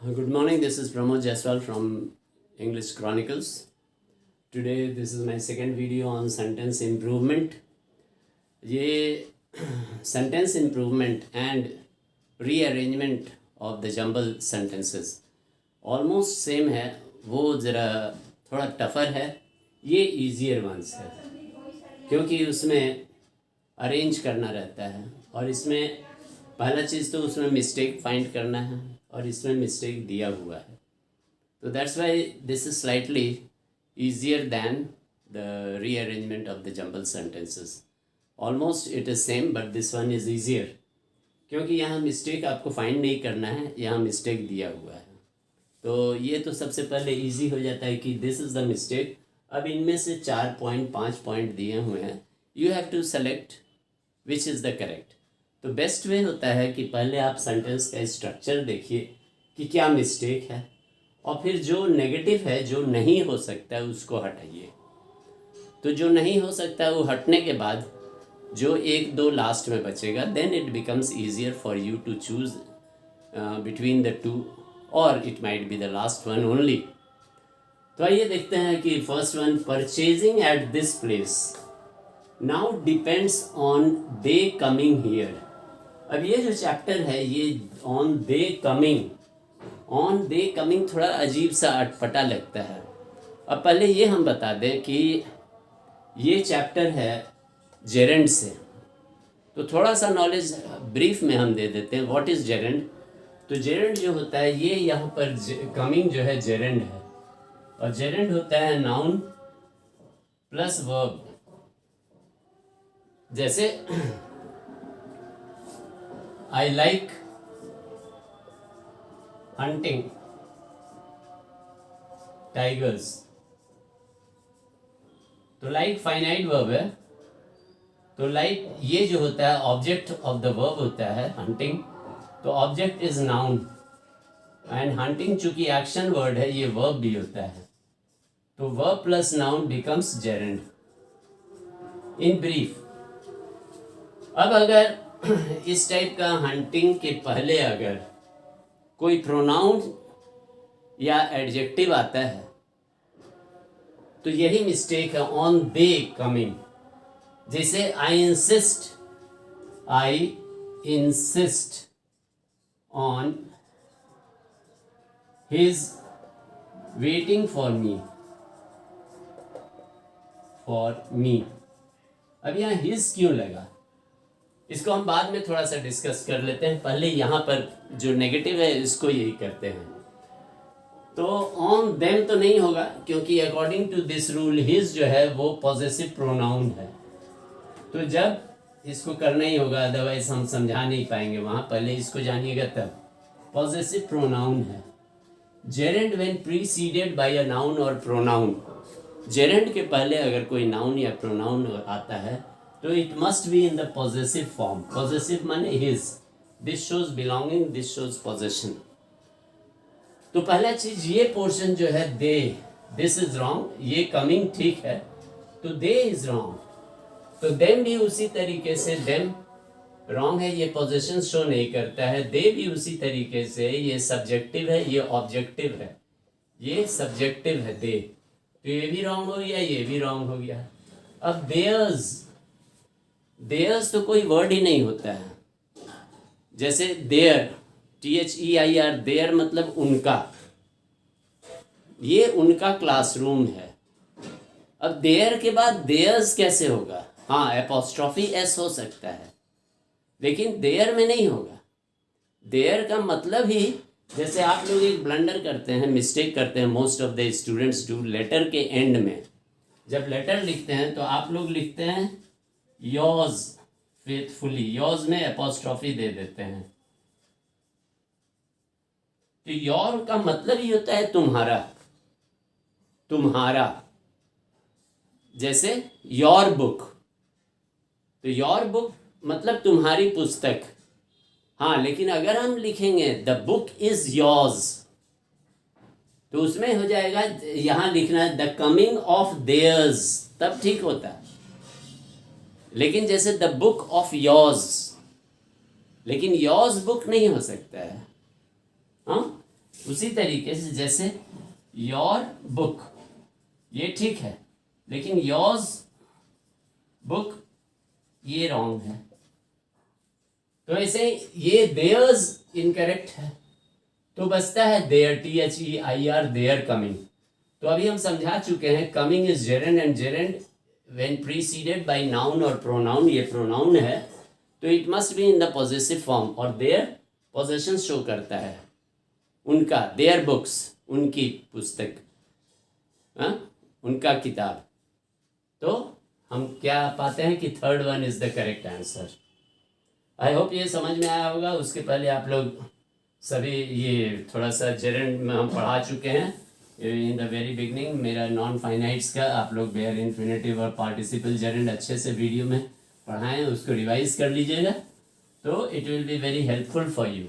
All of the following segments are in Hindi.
Good morning, this is Pramod Jaiswal from English Chronicles. Today this is my second video on sentence improvement. ये sentence improvement and rearrangement of the jumble sentences almost same है, वो ज़रा थोड़ा टफ़र है, ये easier ones है क्योंकि उसमें अरेंज करना रहता है और इसमें पहला चीज़ तो उसमें मिस्टेक फाइंड करना है और इसमें मिस्टेक दिया हुआ है, तो that's why this is slightly easier than the rearrangement of the jumble sentences. Almost it is same but this one is easier क्योंकि यहाँ मिस्टेक आपको फाइंड नहीं करना है, यहाँ मिस्टेक दिया हुआ है. तो ये तो सबसे पहले इजी हो जाता है कि दिस इज़ द मिस्टेक. अब इनमें से 5 पॉइंट दिए हुए हैं, you have to select which is the correct. तो बेस्ट वे होता है कि पहले आप सेंटेंस का स्ट्रक्चर देखिए कि क्या मिस्टेक है और फिर जो नेगेटिव है, जो नहीं हो सकता है, उसको हटाइए. तो जो नहीं हो सकता वो हटने के बाद जो 1-2 लास्ट में बचेगा, then it becomes easier for you to choose between the two और it might be the last one only. तो आइए देखते हैं कि first one, purchasing at this place now depends on they coming here. अब ये जो चैप्टर है ये ऑन दे कमिंग थोड़ा अजीब सा अटपटा लगता है. अब पहले ये हम बता दें कि ये चैप्टर है जेरेंड से, तो थोड़ा सा नॉलेज ब्रीफ में हम दे देते हैं. What is gerund? तो जेरेंड जो होता है ये यहाँ पर कमिंग जो है जेरेंड है और जेरेंड होता है नाउन प्लस वर्ब. जैसे I like hunting tigers. तो लाइक फाइनाइट वर्ब है, तो लाइक ये जो होता है ऑब्जेक्ट ऑफ द वर्ब होता है हंटिंग, तो object is noun and hunting चूंकि एक्शन वर्ड है ये वर्ब भी होता है, तो verb plus noun becomes gerund in brief. अब अगर इस टाइप का हंटिंग के पहले अगर कोई प्रोनाउन या एडजेक्टिव आता है तो यही मिस्टेक है, ऑन दे कमिंग. जैसे I insist on his waiting for me. अब यहाँ हिज क्यों लगा, इसको हम बाद में थोड़ा सा डिस्कस कर लेते हैं. पहले यहाँ पर जो नेगेटिव है इसको यही करते हैं. तो ऑन देम तो नहीं होगा क्योंकि according to this rule his जो है वो पॉजेसिव प्रोनाउन है, तो जब इसको करना ही होगा, अदरवाइज हम समझा नहीं पाएंगे वहाँ. पहले इसको जानिएगा तब. पॉजेसिव प्रोनाउन है. Gerund when preceded by a noun और प्रोनाउन. जेरेंड के पहले अगर कोई नाउन या प्रोनाउन आता है तो it must be in the possessive form. Possessive माने his. This shows belonging, this shows possession. तो पहला चीज ये पोर्शन जो है दे, दिस इज रॉन्ग. ये कमिंग ठीक है तो दे इज रॉन्ग. तो देम भी उसी तरीके से देम रॉन्ग है, ये पोजेशन शो नहीं करता है. दे भी उसी तरीके से, ये सब्जेक्टिव है, ये ऑब्जेक्टिव है, ये सब्जेक्टिव है दे, तो ये भी रॉन्ग हो गया, ये भी रॉन्ग हो गया. अब देयर्स तो कोई वर्ड ही नहीं होता है. जैसे देयर, THEIR, देयर मतलब उनका, ये उनका क्लासरूम है. अब देयर के बाद देयर्स कैसे होगा? हाँ, एपोस्ट्रॉफी एस हो सकता है लेकिन देयर में नहीं होगा. देयर का मतलब ही, जैसे आप लोग एक ब्लंडर करते हैं, मिस्टेक करते हैं, most of the students do. Letter के एंड में जब लेटर लिखते हैं तो आप लोग लिखते हैं योर्स फेथफुली, योर्स में एपोस्ट्रॉफी दे देते हैं. तो योर का मतलब ही होता है तुम्हारा. जैसे योर बुक, तो योर बुक मतलब तुम्हारी पुस्तक. हाँ, लेकिन अगर हम लिखेंगे द बुक इज योर्स तो उसमें हो जाएगा, यहाँ लिखना द कमिंग ऑफ देयर्स, तब ठीक होता है. लेकिन जैसे द बुक ऑफ योर्स, लेकिन योर्स बुक नहीं हो सकता है. हाँ, उसी तरीके से जैसे योर बुक, ये ठीक है, लेकिन योर्स बुक ये रॉन्ग है। तो ऐसे ये देयर्स इनकरेक्ट है, तो बचता है देयर, THEIR, देयर कमिंग। तो अभी हम समझा चुके हैं coming is gerund and gerund when preceded by noun और प्रोनाउन, ये प्रोनाउन है तो it must be in the possessive form, और देयर पोजेशन शो करता है उनका, देयर बुक्स, उनकी पुस्तक, उनका किताब। तो हम क्या पाते हैं कि third one is the correct answer. I hope ये समझ में आया होगा। उसके पहले आप लोग सभी ये थोड़ा सा जेरेंड में हम पढ़ा चुके हैं इन द वेरी बिगनिंग, मेरा नॉन फाइनाइट्स का। आप लोग बेयर इन्फिनेटिव और पार्टिसिपल जेरेंड अच्छे से वीडियो में पढ़ाएं, उसको रिवाइज कर लीजिएगा, तो it will be very helpful for you.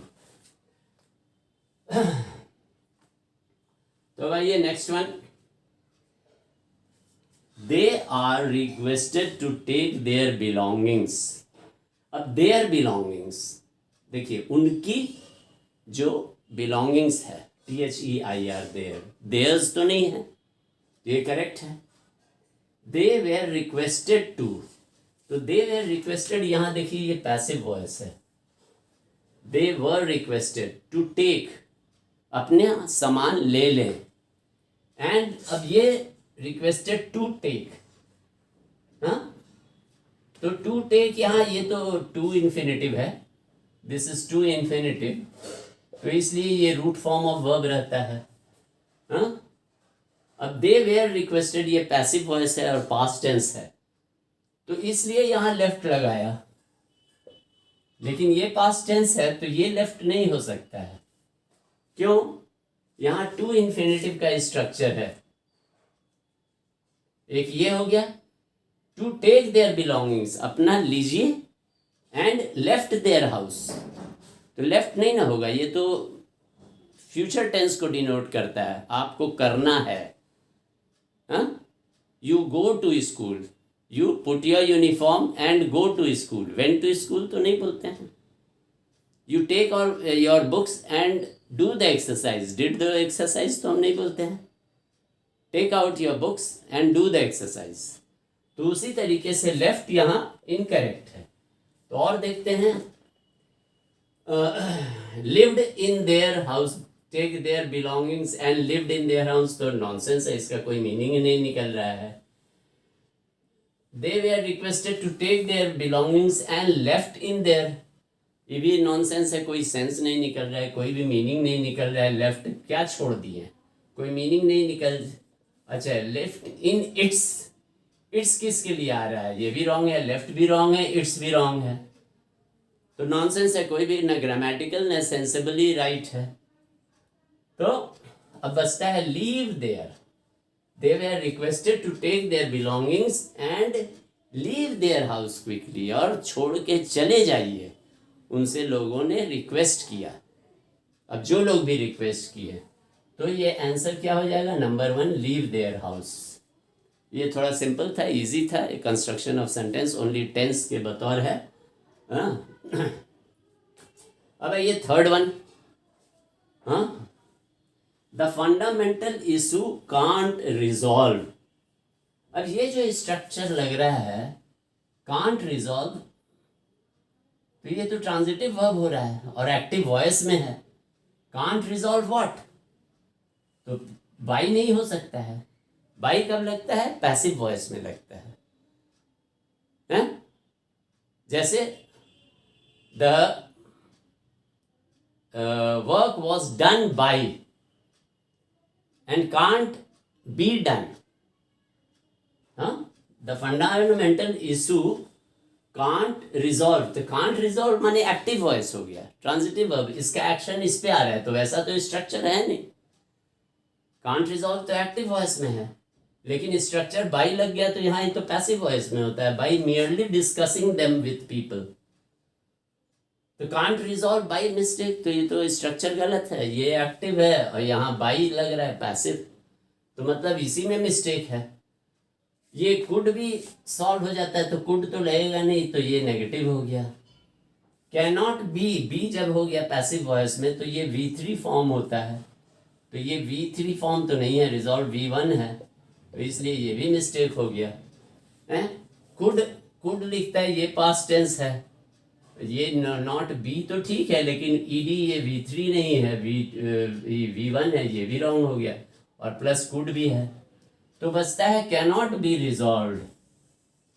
तो भाई ये next one, they are requested to take their belongings. अब देयर बिलोंगिंग्स देखिए, उनकी जो बिलोंगिंग्स है, THEIR, देयर, देयर्स तो नहीं है, ये करेक्ट है। दे वेर रिक्वेस्टेड टू, तो दे वेर रिक्वेस्टेड, यहां देखिए ये पैसिव वॉइस है। दे वर रिक्वेस्टेड टू टेक, अपने सामान ले लें, एंड अब ये रिक्वेस्टेड टू टेक, हाँ, तो टू टेक यहाँ ये तो टू इन्फिनेटिव है, दिस इज टू इन्फिनेटिव, तो इसलिए ये रूट फॉर्म ऑफ वर्ब रहता है, हाँ। अब दे वेयर रिक्वेस्टेड ये पैसिव वॉइस है और पास्ट टेंस है, तो इसलिए यहाँ लेफ्ट लगाया, लेकिन ये पास्ट टेंस है तो ये लेफ्ट नहीं हो सकता है। क्यों? यहाँ टू इन्फिनेटिव का स्ट्रक्चर है। एक ये हो गया, टू टेक देयर बिलोंगिंग्स, अपना लीजिए, एंड लेफ्ट देयर हाउस, तो लेफ्ट नहीं ना होगा, ये तो फ्यूचर टेंस को डिनोट करता है, आपको करना है। You go to school, you put your uniform and go to school, went to school तो नहीं बोलते हैं। You take out your books and do the exercise, did the exercise तो हम नहीं बोलते हैं। Take out your books and do the exercise, तो उसी तरीके से लेफ्ट यहाँ इनकरेक्ट है। तो और देखते हैं, lived in their house, take their belongings and lived in their house, तो नॉनसेंस है, इसका कोई मीनिंग ही नहीं निकल रहा है। They were requested to take their belongings and left in there, ये भी नॉनसेंस है, कोई सेंस नहीं निकल रहा है, कोई भी मीनिंग नहीं निकल रहा है। लेफ्ट क्या छोड़ दिए, कोई मीनिंग नहीं निकल, अच्छा लेफ्ट इन इट्स, इट्स किसके लिए आ रहा है, ये भी रॉन्ग है, लेफ्ट भी रॉन्ग है, इट्स भी रॉन्ग है, तो नॉनसेंस है, कोई भी न ग्रामेटिकल न सेंसिबली राइट है। तो अब बचता है leave their, they were requested to take their belongings and leave their house quickly, और छोड़ के चले जाइए, उनसे लोगों ने रिक्वेस्ट किया। अब जो लोग भी रिक्वेस्ट किए, तो ये आंसर क्या हो जाएगा, नंबर 1, लीव देयर हाउस। ये थोड़ा सिंपल था, इजी था, एक construction of sentence only tense के बतौर है, हाँ। अब ये थर्ड वन, हाँ, the fundamental issue can't resolve. अब ये जो स्ट्रक्चर लग रहा है कांट रिजॉल्व, तो ये तो ट्रांजिटिव वर्ब हो रहा है और एक्टिव वॉइस में है। कांट रिजॉल्व व्हाट, तो बाई नहीं हो सकता है। बाई कब लगता है, पैसिव वॉइस में लगता है, हैं? जैसे the work was done by and can't be done, the fundamental issue can't resolve, तो can't resolve माने एक्टिव वॉइस हो गया, ट्रांजिटिव वर्ब, इसका एक्शन इस पे आ रहा है, तो वैसा तो स्ट्रक्चर है नहीं। can't resolve तो एक्टिव वॉइस में है, लेकिन स्ट्रक्चर बाई लग गया तो यहाँ ही तो पैसिव वॉइस में होता है, by merely discussing them with people, तो कांट रिजॉल्व बाई मिस्टेक, तो ये तो स्ट्रक्चर गलत है, ये एक्टिव है और यहाँ बाई लग रहा है पैसिव, तो मतलब इसी में मिस्टेक है। ये कुड भी सॉल्व हो जाता है, तो कुड तो लगेगा नहीं, तो ये नेगेटिव हो गया। कैन नॉट बी, बी जब हो गया पैसिव वॉइस में, तो ये V3 फॉर्म होता है, तो ये V3 फॉर्म तो नहीं है, रिजॉल्व V1 है, तो इसलिए ये भी मिस्टेक हो गया है। कुड लिखता है, ये पास्ट टेंस है, ये नॉट बी तो ठीक है, लेकिन ईडी ये V3 नहीं है, V1 है, ये भी रॉन्ग हो गया, और प्लस कुड भी है। तो बचता है कैनॉट बी रिजॉल्व,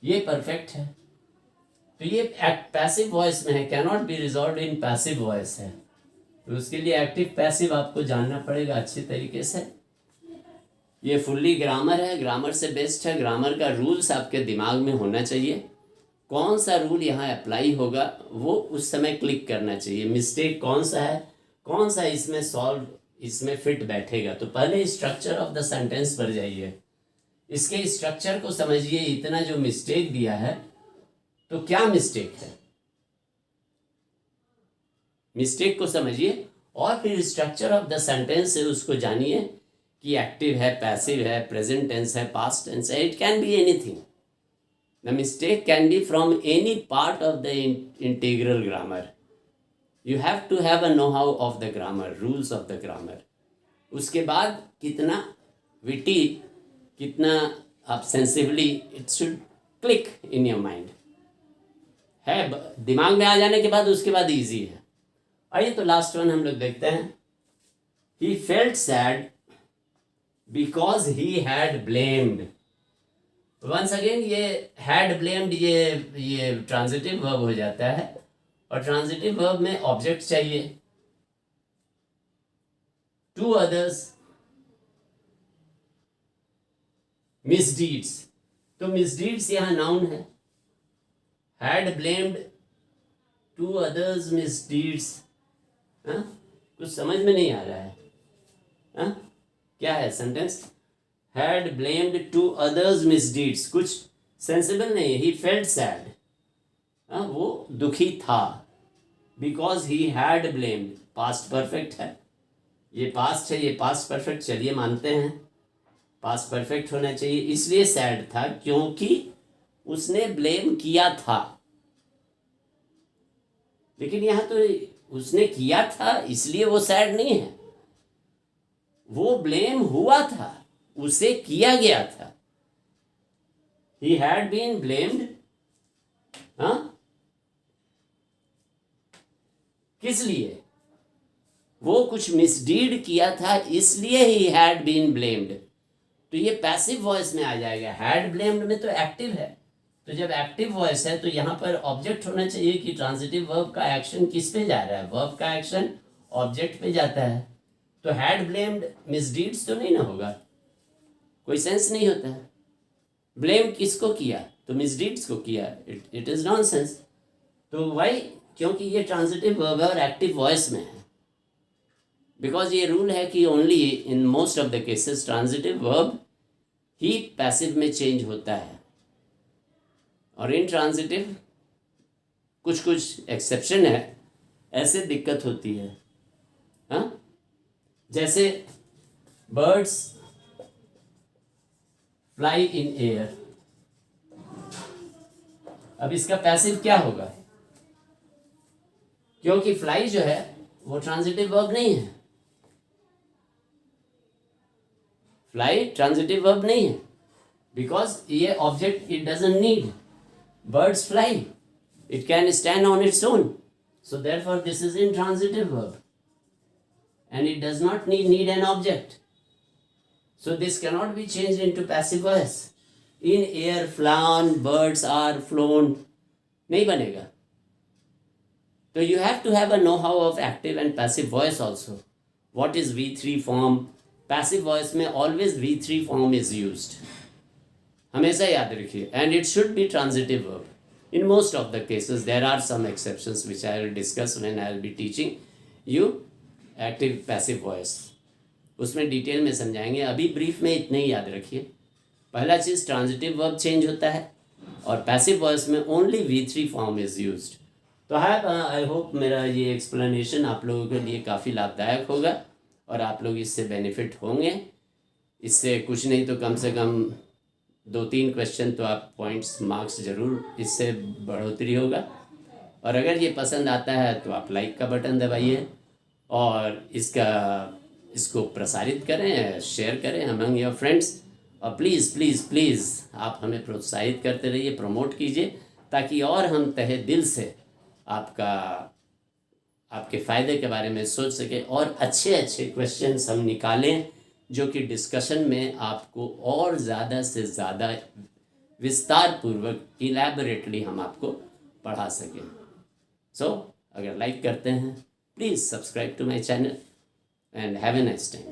ये परफेक्ट है, तो ये पैसिव वॉइस में है, cannot be resolve in passive voice है। तो उसके लिए एक्टिव पैसिव आपको जानना पड़ेगा अच्छे तरीके से। ये फुल्ली ग्रामर है, ग्रामर से बेस्ट है। ग्रामर का रूल्स आपके दिमाग में होना चाहिए, कौन सा रूल यहाँ अप्लाई होगा वो उस समय क्लिक करना चाहिए। मिस्टेक कौन सा है, कौन सा इसमें सॉल्व, इसमें फिट बैठेगा। तो पहले स्ट्रक्चर ऑफ द सेंटेंस पर जाइए, इसके स्ट्रक्चर को समझिए। इतना जो मिस्टेक दिया है तो क्या मिस्टेक है, मिस्टेक को समझिए और फिर स्ट्रक्चर ऑफ द सेंटेंस से उसको जानिए कि एक्टिव है, पैसिव है, प्रेजेंट टेंस है, पास्ट टेंस है, it can be anything. The mistake can be from any part of the integral grammar. You have to have a know how of the grammar, rules of the grammar. उसके बाद कितना विटी, कितना आप sensibly, it should click in your mind है, दिमाग में आ जाने के बाद उसके बाद इजी है। आइए तो लास्ट वन हम लोग देखते हैं। He felt sad because he had blamed. Once again ये हैड ब्लेम्ड, ये ट्रांजिटिव वर्ब हो जाता है, और ट्रांजिटिव वर्ब में ऑब्जेक्ट चाहिए। टू अदर्स मिसडीड्स, तो मिसडीड्स यहाँ नाउन है। Had blamed to others misdeeds, कुछ समझ में नहीं आ रहा है। क्या है sentence? Had blamed to others misdeeds, कुछ सेंसिबल नहीं है। ही फेल्ट सैड, वो दुखी था। Because he had blamed, past perfect है, ये पास्ट है, ये पास्ट परफेक्ट, चलिए मानते हैं पास्ट परफेक्ट होना चाहिए, इसलिए सैड था क्योंकि उसने ब्लेम किया था। लेकिन यहां तो उसने किया था इसलिए वो सैड नहीं है, वो ब्लेम हुआ था, उसे किया गया था। ही हैड बीन ब्लेम्ड, किस लिए? वो कुछ मिसडीड किया था इसलिए ही हैड बीन ब्लेम्ड। तो ये पैसिव वॉइस में आ जाएगा। हैड ब्लेम्ड में तो एक्टिव है, तो जब एक्टिव वॉइस है तो यहाँ पर ऑब्जेक्ट होना चाहिए कि ट्रांजिटिव वर्ब का एक्शन किस पे जा रहा है, वर्ब का एक्शन ऑब्जेक्ट पे जाता है। तो हैड ब्लेम्ड मिसडीड्स तो नहीं ना होगा, कोई सेंस नहीं होता है। ब्लेम किसको किया? तो मिसडीड्स को किया, इट इज नॉनसेंस। तो वाई? क्योंकि ये ट्रांजिटिव वर्ब है और एक्टिव वॉइस में है। बिकॉज ये रूल है कि only in most of the cases transitive verb he passive में चेंज होता है, और इन ट्रांजिटिव कुछ कुछ एक्सेप्शन है, ऐसे दिक्कत होती है। जैसे बर्ड्स फ्लाई इन एयर, अब इसका पैसिव क्या होगा? क्योंकि फ्लाई जो है वो ट्रांजिटिव वर्ब नहीं है, फ्लाई ट्रांजिटिव वर्ब नहीं है, बिकॉज ये object it doesn't need. Birds fly, it can stand on its own, so therefore this is intransitive verb and it does not need an object, so this cannot be changed into passive voice. In air, flown, birds are flown, नहीं बनेगा। तो you have to have a know-how of active and passive voice also. What is V3 form? Passive voice में always V3 form is used, हमेशा याद रखिए, and it should be transitive verb. In most of the cases, there are some exceptions which I will discuss when I will be teaching you active passive voice, उसमें डिटेल में समझाएंगे। अभी ब्रीफ में इतने ही याद रखिए। पहला चीज़ ट्रांजिटिव वर्ब चेंज होता है, और पैसिव वॉइस में only V3 form is used. तो आई होप मेरा ये एक्सप्लेनेशन आप लोगों के लिए काफ़ी लाभदायक होगा और आप लोग इससे बेनिफिट होंगे। इससे कुछ नहीं तो कम से कम 2-3 क्वेश्चन तो आप पॉइंट्स मार्क्स ज़रूर इससे बढ़ोतरी होगा। और अगर ये पसंद आता है तो आप लाइक का बटन दबाइए और इसका इसको प्रसारित करें, शेयर करें अमंग योर फ्रेंड्स, और प्लीज़ प्लीज़ प्लीज़ आप हमें प्रोत्साहित करते रहिए, प्रमोट कीजिए, ताकि और हम तहे दिल से आपके फ़ायदे के बारे में सोच सकें और अच्छे अच्छे क्वेश्चंस हम निकालें जो कि डिस्कशन में आपको और ज़्यादा से ज़्यादा विस्तार पूर्वक इलेबोरेटली हम आपको पढ़ा सकें। सो अगर लाइक करते हैं, please subscribe to my channel and have a nice time.